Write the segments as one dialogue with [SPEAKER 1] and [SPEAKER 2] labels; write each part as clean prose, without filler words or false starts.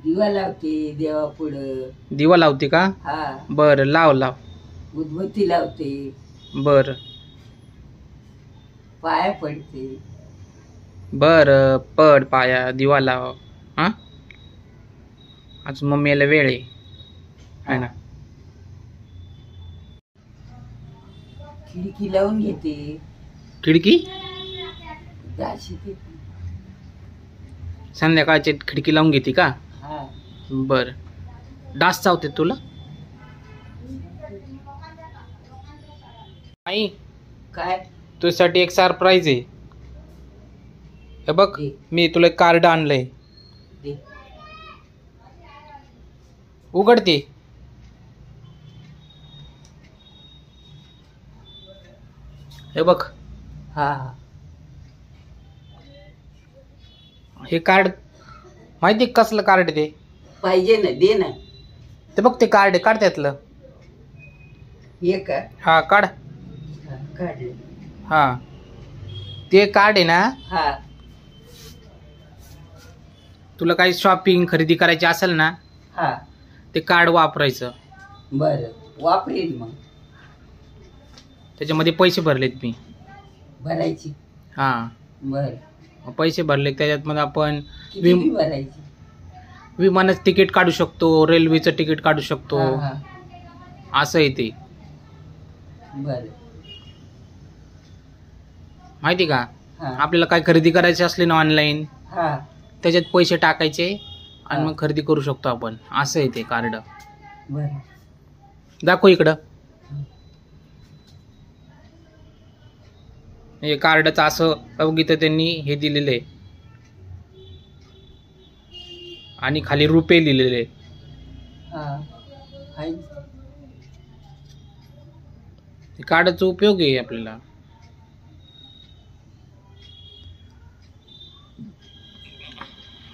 [SPEAKER 1] दिवा लावते देवा पुढं.
[SPEAKER 2] दिवा लावते का?
[SPEAKER 1] हा.
[SPEAKER 2] बर, लाव लाव.
[SPEAKER 1] उदबत्ती लावते.
[SPEAKER 2] बर
[SPEAKER 1] पाया पडते.
[SPEAKER 2] बर, पड पाया, दिवा लाव. हा, आज मम्मीला वेळ आहे ना.
[SPEAKER 1] खिडकी लावून घेते.
[SPEAKER 2] खिडकी
[SPEAKER 1] दाशी ते.
[SPEAKER 2] संध्याकाळची खिडकी लावून घेते का?
[SPEAKER 1] हा.
[SPEAKER 2] बर, डास चावते तुला? आई,
[SPEAKER 1] काय?
[SPEAKER 2] तुझ्यासाठी एक सरप्राईज आहे. हे बघ, मी तुला एक कार्ड आणलंय.
[SPEAKER 1] दे.
[SPEAKER 2] उघडते. हे बघ.
[SPEAKER 1] हा.
[SPEAKER 2] हे कार्ड माहिती कसलं कार्ड ते?
[SPEAKER 1] पाहिजे ना, दे ना.
[SPEAKER 2] ते बघ, ते कार्ड काढ त्यातलं.
[SPEAKER 1] हे का?
[SPEAKER 2] हा, काढ.
[SPEAKER 1] हा, काढलं.
[SPEAKER 2] हा, ते कार्ड आहे ना.
[SPEAKER 1] हा.
[SPEAKER 2] तुला काही शॉपिंग खरेदी करायची असेल ना,
[SPEAKER 1] हा.
[SPEAKER 2] ते कार्ड वापरायचं.
[SPEAKER 1] बरं, वापरेल मग.
[SPEAKER 2] त्याच्यामध्ये पैसे भरलेत मी.
[SPEAKER 1] भरायची.
[SPEAKER 2] हा,
[SPEAKER 1] बर.
[SPEAKER 2] पैसे भरले त्याच्यात मग आपण
[SPEAKER 1] किती भरायची?
[SPEAKER 2] विमानाचं तिकीट काढू शकतो, रेल्वेचं तिकीट काढू शकतो.
[SPEAKER 1] हा.
[SPEAKER 2] असं आहे ते.
[SPEAKER 1] बर.
[SPEAKER 2] माहिती का?
[SPEAKER 1] हा.
[SPEAKER 2] आपल्याला काय खरेदी करायची असली ना ऑनलाईन,
[SPEAKER 1] हा.
[SPEAKER 2] त्याच्यात पैसे टाकायचे आणि
[SPEAKER 1] हा.
[SPEAKER 2] मग खरेदी करू शकतो आपण. असं आहे ते कार्ड.
[SPEAKER 1] बर.
[SPEAKER 2] दाखव इकडं. हे कार्डचं असं अवघित त्यांनी हे दिलेलं आहे आणि खाली रुपये लिहिलेले.
[SPEAKER 1] हा. हाय.
[SPEAKER 2] कार्डचा उपयोग आहे आपल्याला.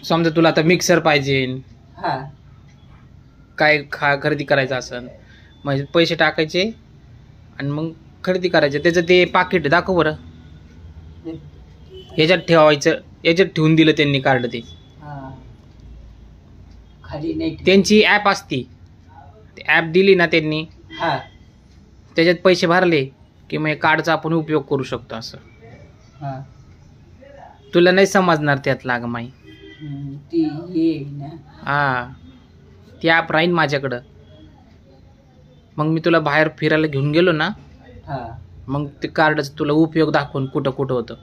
[SPEAKER 2] समजा तुला आता मिक्सर पाहिजे,
[SPEAKER 1] हा.
[SPEAKER 2] काय खरेदी करायचं असेल, म्हणजे पैसे टाकायचे आणि मग खरेदी करायचे. त्याचं ते पाकिट दाखव बरं. याच्यात ठेवायचं, याच्यात ठेवून दिलं त्यांनी कार्ड. ते
[SPEAKER 1] हा. खाली नाही.
[SPEAKER 2] त्यांची ॲप असती, ती ॲप दिली ना त्यांनी,
[SPEAKER 1] हा.
[SPEAKER 2] त्याच्यात पैसे भरले की मग कार्डचा आपण उपयोग करू शकतो. असं
[SPEAKER 1] हा.
[SPEAKER 2] तुला नाही समजणार त्यातला ग माई.
[SPEAKER 1] ती ये ना.
[SPEAKER 2] हा, ती ॲप राहीन माझ्याकडं. मग मी तुला बाहेर फिरायला घेऊन गेलो ना,
[SPEAKER 1] हा.
[SPEAKER 2] मग ते कार्डचा तुला उपयोग दाखवून कुठं कुठं होतं.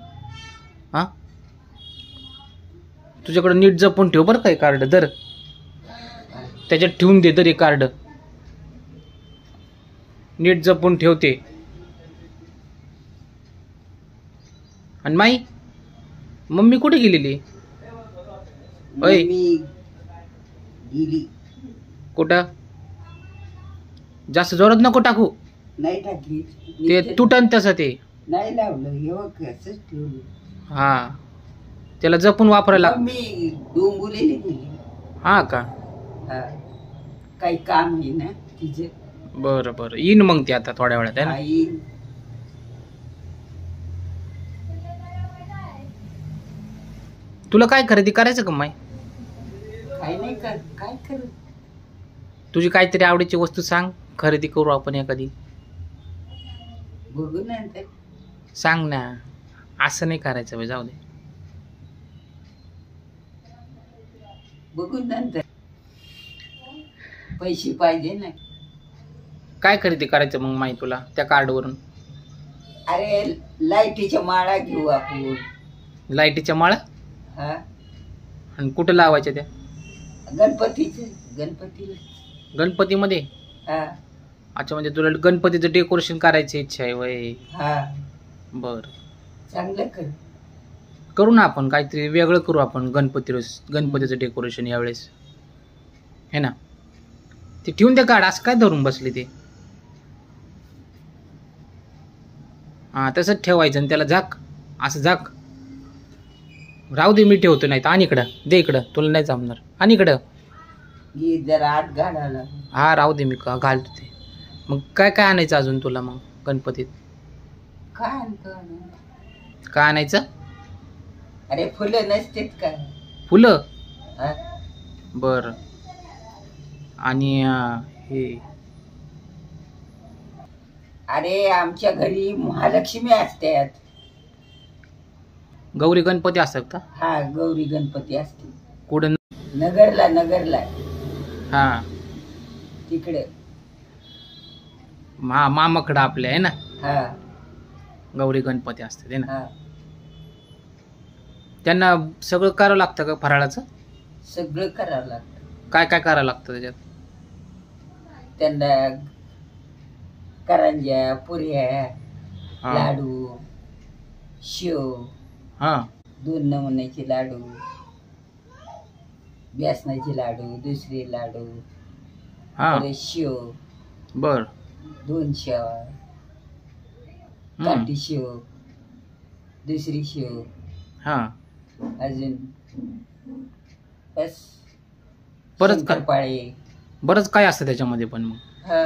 [SPEAKER 2] हा, तुझ्याकडं नीट जपून ठेव बरं. काय कार्ड दर त्याच्यात ठेवून दे. तरी कार्ड नीट जपून ठेवते. आणि माई, मम्मी कुठे गेलेली? ओय,
[SPEAKER 1] मी गेली.
[SPEAKER 2] कुठं? जास्त जोरात नको टाकू,
[SPEAKER 1] नाही टाकली.
[SPEAKER 2] ते तुटन तसं. ते
[SPEAKER 1] नाही लावलं. हे असंच ठेवलं.
[SPEAKER 2] हा, त्याला जपून वापरायला.
[SPEAKER 1] मी डोंबुलीला गेली.
[SPEAKER 2] हा का?
[SPEAKER 1] हा. काही काम आहे ना तिचे.
[SPEAKER 2] बरं बरं, येईन मग ते आता थोड्या वेळात आहे ना.
[SPEAKER 1] आई.
[SPEAKER 2] तुला काय खरेदी करायचं का माई?
[SPEAKER 1] काय नाही कर. काय कर.
[SPEAKER 2] तुझी काहीतरी आवडीची वस्तू सांग, खरेदी करू आपण एखादी.
[SPEAKER 1] बघू ना.
[SPEAKER 2] सांग ना, असं नाही करायचं. जाऊ दे.
[SPEAKER 1] बघू नंतर. पैसे पाहिजे ना.
[SPEAKER 2] काय खरेदी करायचं मग माई तुला त्या कार्डवरून?
[SPEAKER 1] अरे लाईटीच्या माळा घेऊ आपण.
[SPEAKER 2] लाईटीच्या माळा?
[SPEAKER 1] हा.
[SPEAKER 2] आणि कुठं लावायच्या त्या?
[SPEAKER 1] गणपतीला.
[SPEAKER 2] गणपतीमध्ये?
[SPEAKER 1] हा.
[SPEAKER 2] अच्छा, म्हणजे तुला गणपतीचं डेकोरेशन करायची इच्छा आहे वय?
[SPEAKER 1] हा.
[SPEAKER 2] बर,
[SPEAKER 1] चांगलं कर.
[SPEAKER 2] करू ना आपण काहीतरी वेगळं करू आपण. गणपतीचं डेकोरेशन यावेळेस है ना. ते ठेवून दे कार्ड. असं काय धरून बसले ते? हा, तसंच ठेवायचं आणि त्याला झाक. असं झाक. राहू दे, मी ठेवतो. नाही तर आणि इकडं दे. इकडं तुला नाही जमणार. आणि इकडं
[SPEAKER 1] जरा आत घालायला.
[SPEAKER 2] हा, राहू दे, मी घालतो ते. मग काय काय आणायचं अजून तुला मग गणपतीत?
[SPEAKER 1] काय
[SPEAKER 2] काय आणायचं?
[SPEAKER 1] अरे फुलं नसतेत का?
[SPEAKER 2] फुलं?
[SPEAKER 1] हा?
[SPEAKER 2] बर. आणि हे
[SPEAKER 1] अरे आमच्या घरी महालक्ष्मी असतात.
[SPEAKER 2] गौरी गणपती असतात का?
[SPEAKER 1] हा, गौरी गणपती असते.
[SPEAKER 2] कुठं?
[SPEAKER 1] नगरला
[SPEAKER 2] हा,
[SPEAKER 1] तिकडे.
[SPEAKER 2] मामाकडं आपल्या आहे ना
[SPEAKER 1] हा
[SPEAKER 2] गौरी गणपती असतात आहे ना.
[SPEAKER 1] हा,
[SPEAKER 2] त्यांना सगळं करावं लागतं का फराळाचं?
[SPEAKER 1] सगळं करावं लागतं.
[SPEAKER 2] काय काय करावं लागतं त्याच्यात?
[SPEAKER 1] त्यांना करंज्या, पुऱ्या,
[SPEAKER 2] हा.
[SPEAKER 1] लाडू, शेव,
[SPEAKER 2] हा
[SPEAKER 1] 2 नमुन्याचे लाडू, बेसनाचे लाडू, दुसरे लाडू,
[SPEAKER 2] हा
[SPEAKER 1] परत शेव,
[SPEAKER 2] बर.
[SPEAKER 1] 2 शेव, काठी शेव, दुसरी शेव,
[SPEAKER 2] हा
[SPEAKER 1] अजून बस
[SPEAKER 2] बरंच काय
[SPEAKER 1] शंकरपाळे.
[SPEAKER 2] बरंच काय असतं त्याच्यामध्ये पण मग.
[SPEAKER 1] हा